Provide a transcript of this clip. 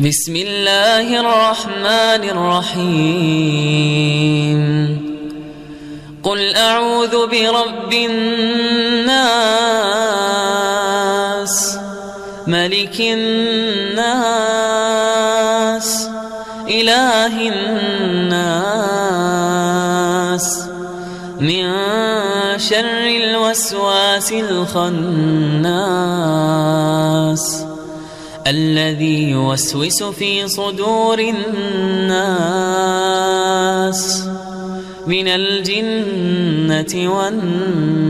بسم الله الرحمن الرحيم قل أعوذ برب الناس ملك الناس إله الناس من شر الوسواس الخناس الذي يوسوس في صدور الناس من الجنة والناس.